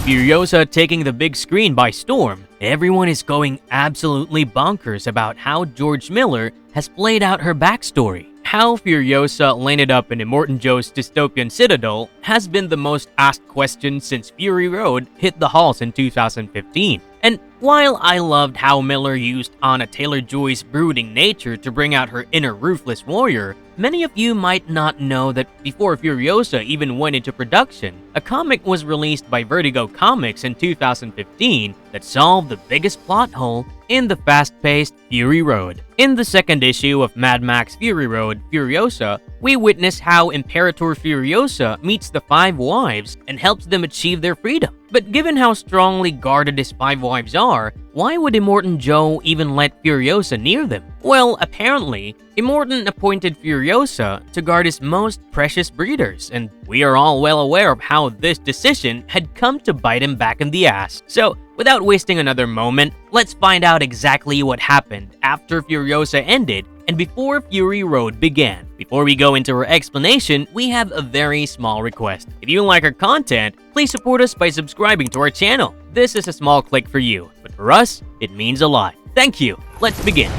Furiosa taking the big screen by storm, everyone is going absolutely bonkers about how George Miller has played out her backstory. How Furiosa landed up in Immortan Joe's dystopian citadel has been the most asked question since Fury Road hit the halls in 2015. And while I loved how Miller used Anna Taylor-Joy's brooding nature to bring out her inner ruthless warrior, many of you might not know that before Furiosa even went into production, a comic was released by Vertigo Comics in 2015 that solved the biggest plot hole in the fast-paced Fury Road. In the second issue of Mad Max Fury Road, Furiosa, we witness how Imperator Furiosa meets the Five Wives and helps them achieve their freedom. But given how strongly guarded his Five Wives are, why would Immortan Joe even let Furiosa near them? Well, apparently, Immortan appointed Furiosa to guard his most precious breeders, and we are all well aware of how this decision had come to bite him back in the ass. So, without wasting another moment, let's find out exactly what happened after Furiosa ended and before Fury Road began. Before we go into our explanation, we have a very small request. If you like our content, please support us by subscribing to our channel. This is a small click for you, but for us, it means a lot. Thank you. Let's begin.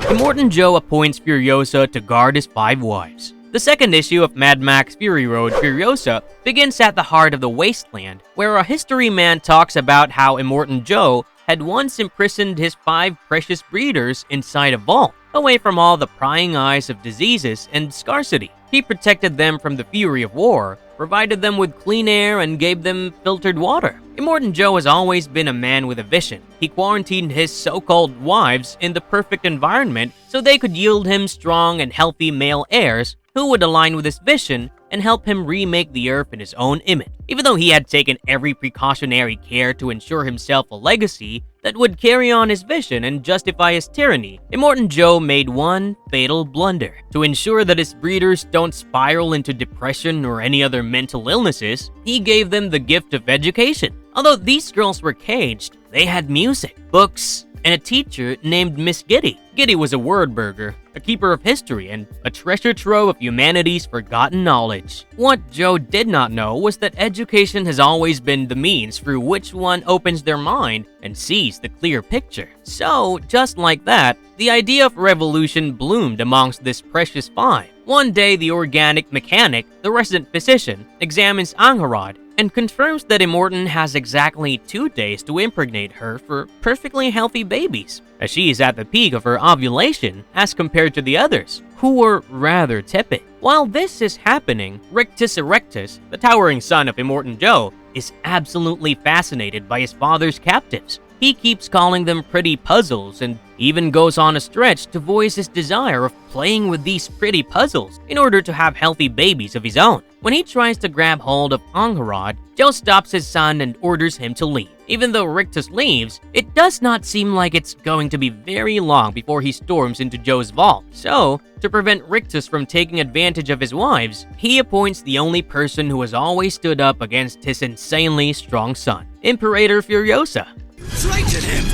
Immortan Joe appoints Furiosa to guard his Five Wives. The second issue of Mad Max Fury Road, Furiosa, begins at the heart of the wasteland, where a history man talks about how Immortan Joe had once imprisoned his 5 precious breeders inside a vault, away from all the prying eyes of diseases and scarcity. He protected them from the fury of war, provided them with clean air, and gave them filtered water. Immortan Joe has always been a man with a vision. He quarantined his so-called wives in the perfect environment so they could yield him strong and healthy male heirs who would align with his vision and help him remake the Earth in his own image. Even though he had taken every precautionary care to ensure himself a legacy that would carry on his vision and justify his tyranny, Immortan Joe made one fatal blunder. To ensure that his breeders don't spiral into depression or any other mental illnesses, he gave them the gift of education. Although these girls were caged, they had music, books, and a teacher named Miss Giddy. Giddy was a word burger, a keeper of history, and a treasure trove of humanity's forgotten knowledge. What Joe did not know was that education has always been the means through which one opens their mind and sees the clear picture. So, just like that, the idea of revolution bloomed amongst this precious 5. One day, the organic mechanic, the resident physician, examines Angharad and confirms that Immortan has exactly 2 days to impregnate her for perfectly healthy babies, as she is at the peak of her ovulation as compared to the others, who were rather tepid. While this is happening, Rictus Erectus, the towering son of Immortan Joe, is absolutely fascinated by his father's captives. He keeps calling them pretty puzzles and even goes on a stretch to voice his desire of playing with these pretty puzzles in order to have healthy babies of his own. When he tries to grab hold of Angharad, Joe stops his son and orders him to leave. Even though Rictus leaves, it does not seem like it's going to be very long before he storms into Joe's vault. So, to prevent Rictus from taking advantage of his wives, he appoints the only person who has always stood up against his insanely strong son, Imperator Furiosa. Frighten him!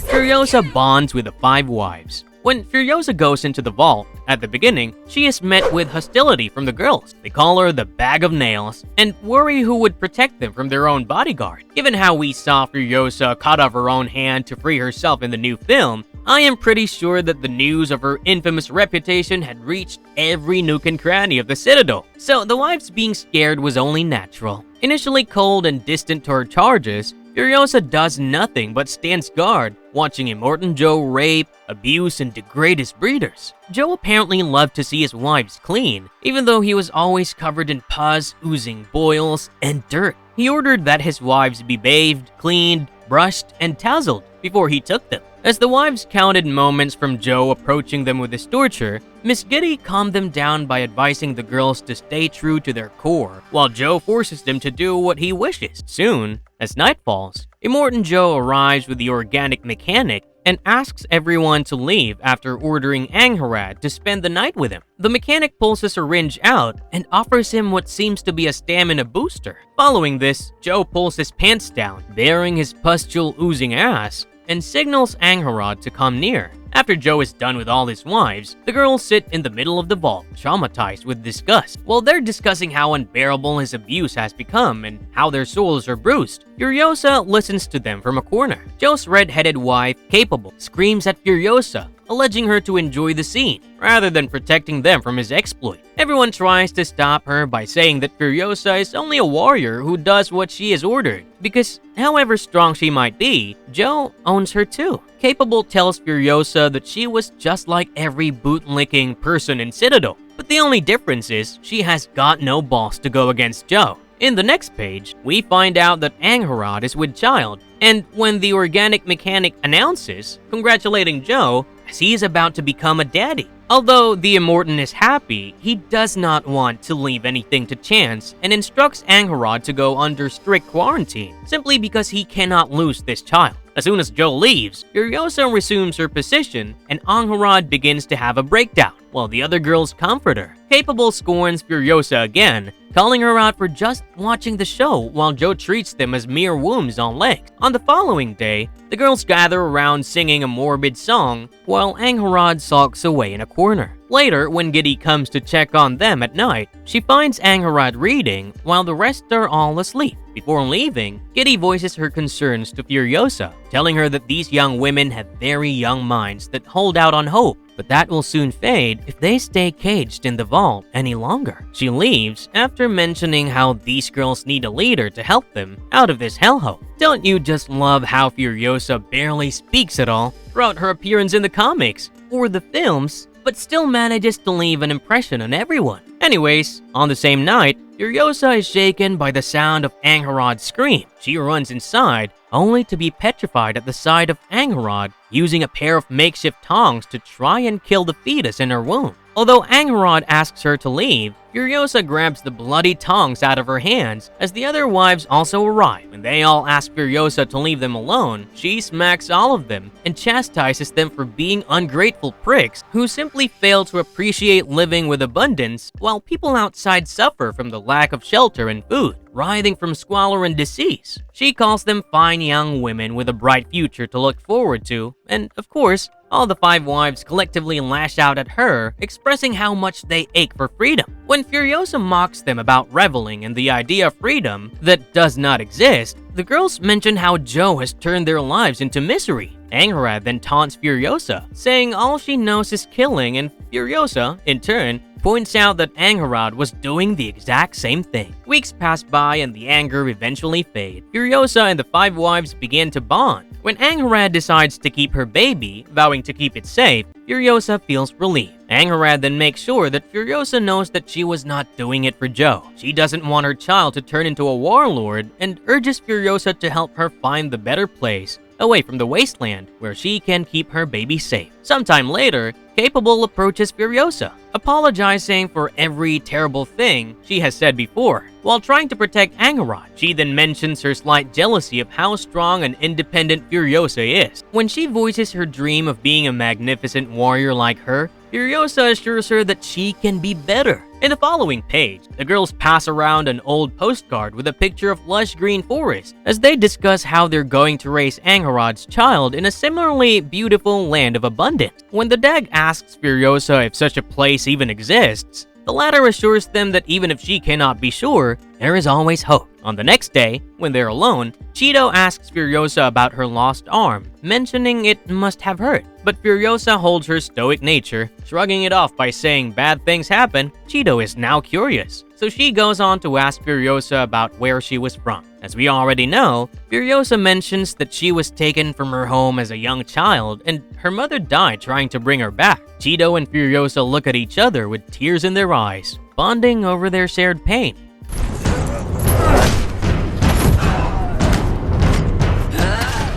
Furiosa bonds with the 5 wives. When Furiosa goes into the vault, at the beginning, she is met with hostility from the girls. They call her the Bag of Nails and worry who would protect them from their own bodyguard. Given how we saw Furiosa cut off her own hand to free herself in the new film, I am pretty sure that the news of her infamous reputation had reached every nook and cranny of the Citadel. So the wives being scared was only natural. Initially cold and distant to her charges, Furiosa does nothing but stands guard, watching Immortan Joe rape, abuse, and degrade his breeders. Joe apparently loved to see his wives clean, even though he was always covered in pus, oozing boils, and dirt. He ordered that his wives be bathed, cleaned, brushed, and tousled before he took them. As the wives counted moments from Joe approaching them with his torture, Miss Giddy calmed them down by advising the girls to stay true to their core, while Joe forces them to do what he wishes. Soon, as night falls, Immortan Joe arrives with the organic mechanic and asks everyone to leave after ordering Angharad to spend the night with him. The mechanic pulls a syringe out and offers him what seems to be a stamina booster. Following this, Joe pulls his pants down, baring his pustule-oozing ass, and signals Angharad to come near. After Joe is done with all his wives, the girls sit in the middle of the vault, traumatized with disgust. While they're discussing how unbearable his abuse has become and how their souls are bruised, Furiosa listens to them from a corner. Joe's red-headed wife, Capable, screams at Furiosa, alleging her to enjoy the scene, rather than protecting them from his exploit. Everyone tries to stop her by saying that Furiosa is only a warrior who does what she is ordered, because however strong she might be, Joe owns her too. Capable tells Furiosa that she was just like every bootlicking person in Citadel, but the only difference is she has got no balls to go against Joe. In the next page, we find out that Angharad is with child, and when the organic mechanic announces, congratulating Joe, as he is about to become a daddy. Although the Immortan is happy, he does not want to leave anything to chance and instructs Angharad to go under strict quarantine, simply because he cannot lose this child. As soon as Joe leaves, Furiosa resumes her position and Angharad begins to have a breakdown, while the other girls comfort her. Capable scorns Furiosa again, calling her out for just watching the show while Joe treats them as mere wombs on legs. On the following day, the girls gather around singing a morbid song while Angharad sulks away in a corner. Later, when Giddy comes to check on them at night, she finds Angharad reading while the rest are all asleep. Before leaving, Giddy voices her concerns to Furiosa, telling her that these young women have very young minds that hold out on hope, but that will soon fade if they stay caged in the vault any longer. She leaves after mentioning how these girls need a leader to help them out of this hellhole. Don't you just love how Furiosa barely speaks at all throughout her appearance in the comics or the films, but still manages to leave an impression on everyone? Anyways, on the same night, Furiosa is shaken by the sound of Angharad's scream. She runs inside, only to be petrified at the sight of Angharad using a pair of makeshift tongs to try and kill the fetus in her womb. Although Angharad asks her to leave, Furiosa grabs the bloody tongs out of her hands as the other wives also arrive. When they all ask Furiosa to leave them alone, she smacks all of them and chastises them for being ungrateful pricks who simply fail to appreciate living with abundance while people outside suffer from the lack of shelter and food, writhing from squalor and disease. She calls them fine young women with a bright future to look forward to, and of course, all the 5 wives collectively lash out at her, expressing how much they ache for freedom. When Furiosa mocks them about reveling in the idea of freedom that does not exist, the girls mention how Joe has turned their lives into misery. Angharad then taunts Furiosa, saying all she knows is killing, and Furiosa, in turn, points out that Angharad was doing the exact same thing. Weeks pass by and the anger eventually fades. Furiosa and the 5 wives begin to bond. When Angharad decides to keep her baby, vowing to keep it safe, Furiosa feels relieved. Angharad then makes sure that Furiosa knows that she was not doing it for Joe. She doesn't want her child to turn into a warlord and urges Furiosa to help her find the better place away from the wasteland where she can keep her baby safe. Sometime later, Capable approaches Furiosa, apologizing for every terrible thing she has said before. While trying to protect Angharad, she then mentions her slight jealousy of how strong and independent Furiosa is. When she voices her dream of being a magnificent warrior like her, Furiosa assures her that she can be better. In the following page, the girls pass around an old postcard with a picture of lush green forest as they discuss how they're going to raise Angharad's child in a similarly beautiful land of abundance. When the Dag asks Furiosa if such a place even exists, the latter assures them that even if she cannot be sure, there is always hope. On the next day, when they're alone, Cheeto asks Furiosa about her lost arm, mentioning it must have hurt. But Furiosa holds her stoic nature, shrugging it off by saying bad things happen. Cheeto is now curious, so she goes on to ask Furiosa about where she was from. As we already know, Furiosa mentions that she was taken from her home as a young child and her mother died trying to bring her back. Cheeto and Furiosa look at each other with tears in their eyes, bonding over their shared pain.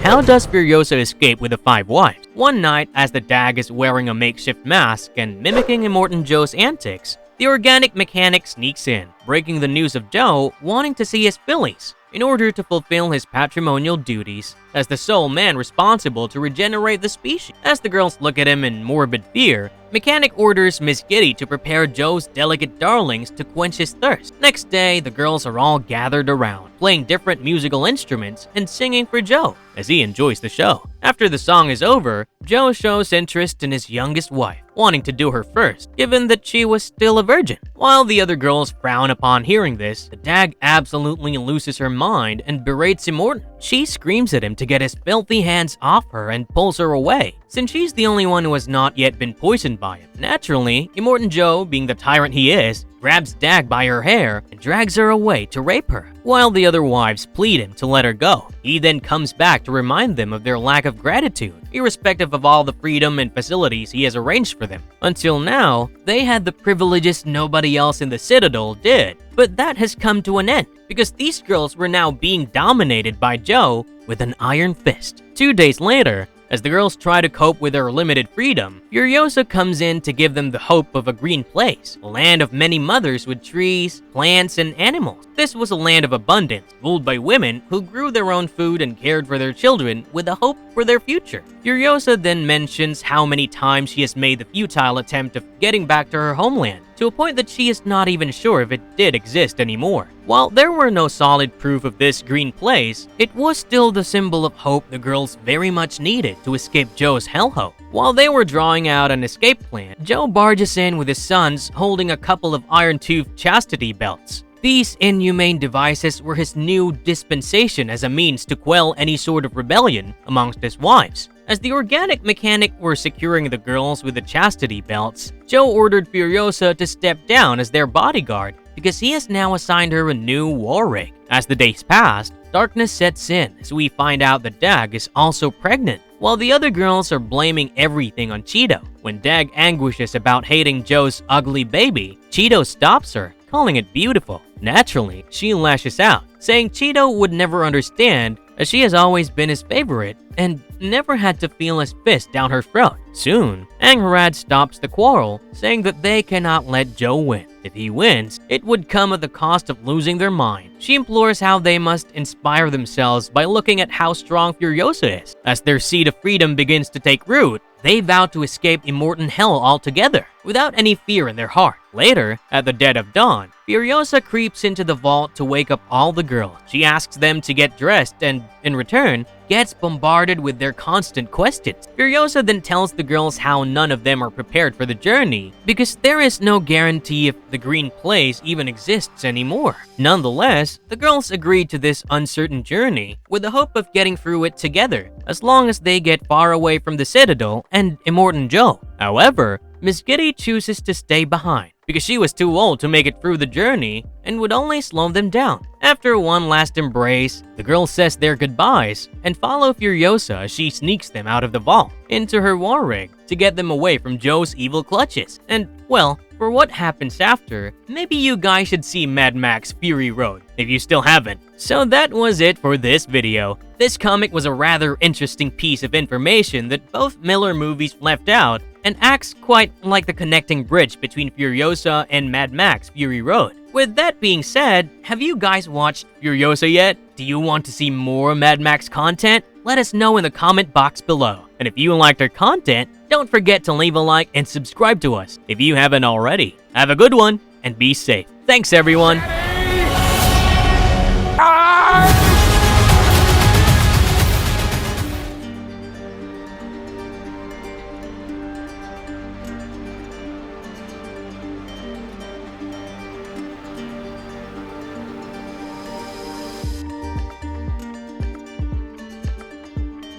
How does Furiosa escape with the 5 wives? One night, as the Dag is wearing a makeshift mask and mimicking Immortan Joe's antics, the organic mechanic sneaks in, breaking the news of Joe wanting to see his fillies in order to fulfill his patrimonial duties as the sole man responsible to regenerate the species. As the girls look at him in morbid fear, Mechanic orders Miss Giddy to prepare Joe's delicate darlings to quench his thirst. Next day, the girls are all gathered around, playing different musical instruments and singing for Joe as he enjoys the show. After the song is over, Joe shows interest in his youngest wife, wanting to do her first, given that she was still a virgin. While the other girls frown upon hearing this, the Dag absolutely loses her mind and berates Immortan. She screams at him to get his filthy hands off her and pulls her away, since she's the only one who has not yet been poisoned by him. Naturally, Immortan Joe, being the tyrant he is, grabs Dag by her hair and drags her away to rape her, while the other wives plead him to let her go. He then comes back to remind them of their lack of gratitude, irrespective of all the freedom and facilities he has arranged for them. Until now, they had the privileges nobody else in the Citadel did, but that has come to an end, because these girls were now being dominated by Joe with an iron fist. 2 days later, as the girls try to cope with their limited freedom, Furiosa comes in to give them the hope of a green place, a land of many mothers with trees, plants, and animals. This was a land of abundance, ruled by women who grew their own food and cared for their children with a hope for their future. Furiosa then mentions how many times she has made the futile attempt of getting back to her homeland, to a point that she is not even sure if it did exist anymore. While there were no solid proof of this green place, it was still the symbol of hope the girls very much needed to escape Joe's hellhole. While they were drawing out an escape plan, Joe barges in with his sons holding a couple of iron-toothed chastity belts. These inhumane devices were his new dispensation as a means to quell any sort of rebellion amongst his wives. As the organic mechanic were securing the girls with the chastity belts, Joe ordered Furiosa to step down as their bodyguard because he has now assigned her a new war rig. As the days passed, darkness sets in as we find out that Dag is also pregnant, while the other girls are blaming everything on Cheeto. When Dag anguishes about hating Joe's ugly baby, Cheeto stops her, calling it beautiful. Naturally, she lashes out, saying Cheeto would never understand as she has always been his favorite and never had to feel his fist down her throat. Soon, Angharad stops the quarrel, saying that they cannot let Joe win. If he wins, it would come at the cost of losing their mind. She implores how they must inspire themselves by looking at how strong Furiosa is. As their seed of freedom begins to take root, they vow to escape Immortan Hell altogether, without any fear in their heart. Later, at the dead of dawn, Furiosa creeps into the vault to wake up all the girls. She asks them to get dressed and, in return, gets bombarded with their constant questions. Furiosa then tells the girls how none of them are prepared for the journey, because there is no guarantee if the green place even exists anymore. Nonetheless, the girls agree to this uncertain journey with the hope of getting through it together, as long as they get far away from the Citadel and Immortan Joe. However, Miss Giddy chooses to stay behind, because she was too old to make it through the journey and would only slow them down. After one last embrace, the girl says their goodbyes and follow Furiosa as she sneaks them out of the vault into her war rig to get them away from Joe's evil clutches. And, well, for what happens after, maybe you guys should see Mad Max Fury Road if you still haven't. So that was it for this video. This comic was a rather interesting piece of information that both Miller movies left out and acts quite like the connecting bridge between Furiosa and Mad Max Fury Road. With that being said, have you guys watched Furiosa yet? Do you want to see more Mad Max content? Let us know in the comment box below. And if you liked our content, don't forget to leave a like and subscribe to us if you haven't already. Have a good one and be safe. Thanks everyone!